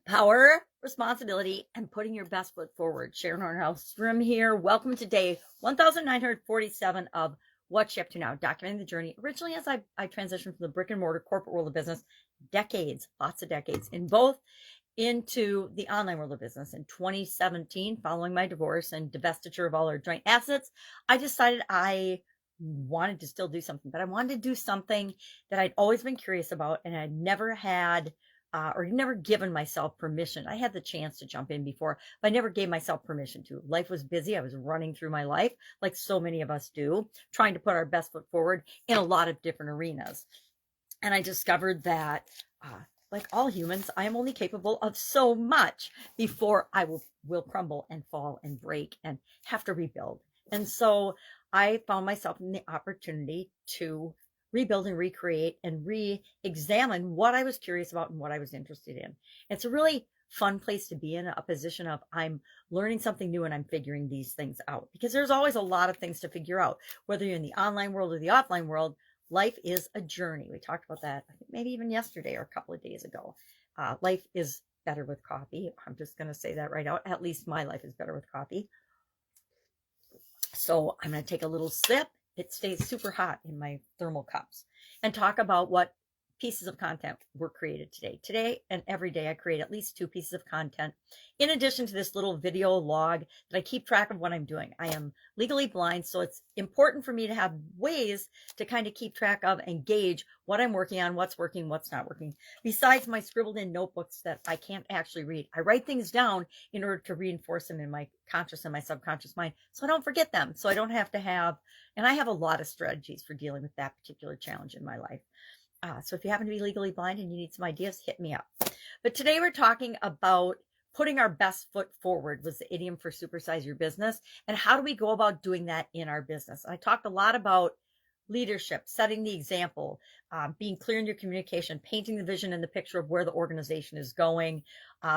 Power, responsibility, and putting your best foot forward. Sharon Horne-Ellstrom here. Welcome to day 1947 of What's She Up To Now, documenting the journey. Originally, as I transitioned from the brick and mortar corporate world of business, lots of decades, into the online world of business. In 2017, following my divorce and divestiture of all our joint assets, I decided I wanted to still do something, but I wanted to do something that I'd always been curious about and I'd never had or never given myself permission. I had the chance to jump in before, but I never gave myself permission to. Life was busy. I was running through my life like so many of us do, trying to put our best foot forward in a lot of different arenas. And I discovered that, like all humans, I am only capable of so much before I will crumble and fall and break and have to rebuild. And so I found myself in the opportunity to rebuild and recreate and re-examine what I was curious about and what I was interested in. It's a really fun place to be in, a position of I'm learning something new and I'm figuring these things out, because there's always a lot of things to figure out, whether you're in the online world or the offline world. Life is a journey. We talked about that, I think maybe even yesterday or a couple of days ago. Life is better with coffee. I'm just going to say that right out. At least my life is better with coffee. So I'm going to take a little sip. It stays super hot in my thermal cups, and talk about what pieces of content were created today. Today and every day I create at least 2 pieces of content, in addition to this little video log that I keep track of what I'm doing. I am legally blind, so it's important for me to have ways to kind of keep track of and gauge what I'm working on, what's working, what's not working. Besides my scribbled in notebooks that I can't actually read, I write things down in order to reinforce them in my conscious and my subconscious mind, so I don't forget them, so I don't have to have, and I have a lot of strategies for dealing with that particular challenge in my life. So if you happen to be legally blind and you need some ideas, hit me up. But today we're talking about putting our best foot forward, was the idiom for supersize your business. And how do we go about doing that in our business? I talked a lot about leadership, setting the example, being clear in your communication, painting the vision and the picture of where the organization is going,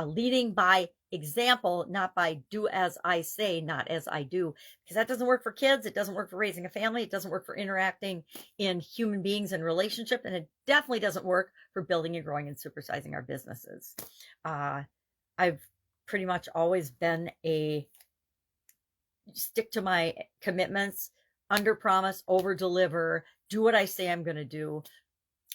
leading by example, not by do as I say, not as I do, because that doesn't work for kids. It doesn't work for raising a family. It doesn't work for interacting in human beings and relationship. And it definitely doesn't work for building and growing and supersizing our businesses. I've pretty much always been a stick to my commitments, under promise, over deliver, do what I say I'm going to do.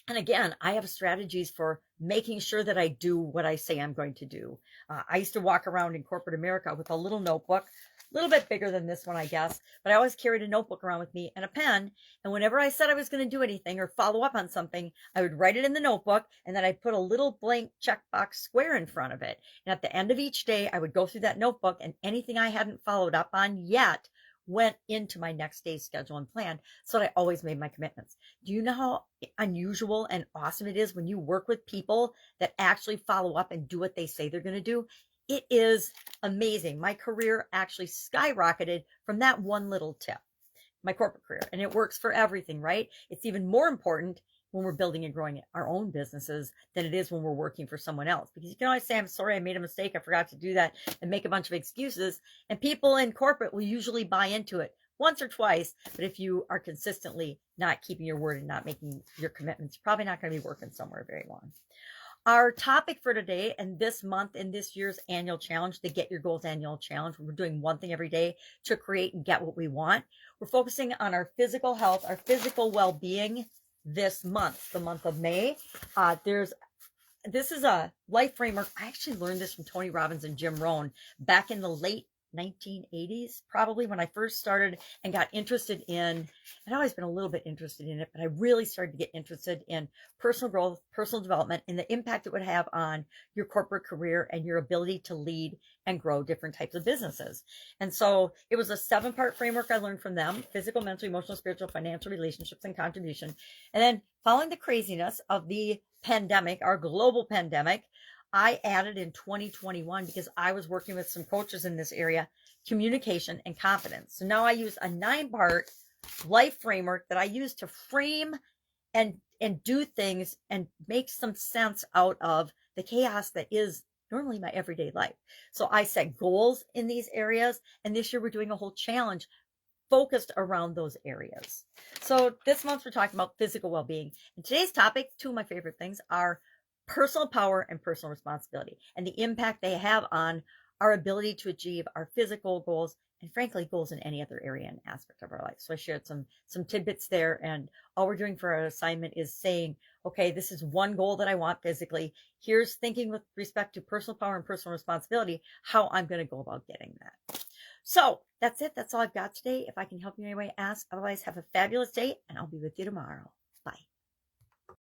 And again, I have strategies for making sure that I do what I say I'm going to do. I used to walk around in corporate America with a little notebook, a little bit bigger than this one, I guess, but I always carried a notebook around with me and a pen. And whenever I said I was going to do anything or follow up on something, I would write it in the notebook, and then I'd put a little blank checkbox square in front of it. And at the end of each day, I would go through that notebook, and anything I hadn't followed up on yet went into my next day's schedule and plan, so that I always made my commitments. Do you know how unusual and awesome it is when you work with people that actually follow up and do what they say they're going to do? It is amazing. My career actually skyrocketed from that one little tip, my corporate career, and it works for everything, right? It's even more important when we're building and growing our own businesses than it is when we're working for someone else, because you can always say, I'm sorry, I made a mistake, I forgot to do that, and make a bunch of excuses. And people in corporate will usually buy into it once or twice, but if you are consistently not keeping your word and not making your commitments, you're probably not going to be working somewhere very long. Our topic for today and this month in this year's annual challenge, the Get Your Goals annual challenge, we're doing one thing every day to create and get what we want. We're focusing on our physical health, our physical well-being this month, the month of May. This is a life framework. I actually learned this from Tony Robbins and Jim Rohn back in the late 1980s, probably, when I first started and got interested in, I'd always been a little bit interested in it, but I really started to get interested in personal growth, personal development, and the impact it would have on your corporate career and your ability to lead and grow different types of businesses. And so it was a 7-part framework I learned from them: physical, mental, emotional, spiritual, financial, relationships, and contribution. And then, following the craziness of the pandemic, our global pandemic, I added in 2021, because I was working with some coaches in this area, communication and confidence. So now I use a 9-part life framework that I use to frame and do things and make some sense out of the chaos that is normally my everyday life. So I set goals in these areas, and this year we're doing a whole challenge focused around those areas. So this month we're talking about physical well-being. And today's topic, 2 of my favorite things, are personal power and personal responsibility, and the impact they have on our ability to achieve our physical goals, and frankly goals in any other area and aspect of our life. So I shared some tidbits there, and all we're doing for our assignment is saying, okay, this is one goal that I want physically. Here's thinking with respect to personal power and personal responsibility, how I'm going to go about getting that. So that's it. That's all I've got today. If I can help you in any way, ask. Otherwise, have a fabulous day, and I'll be with you tomorrow.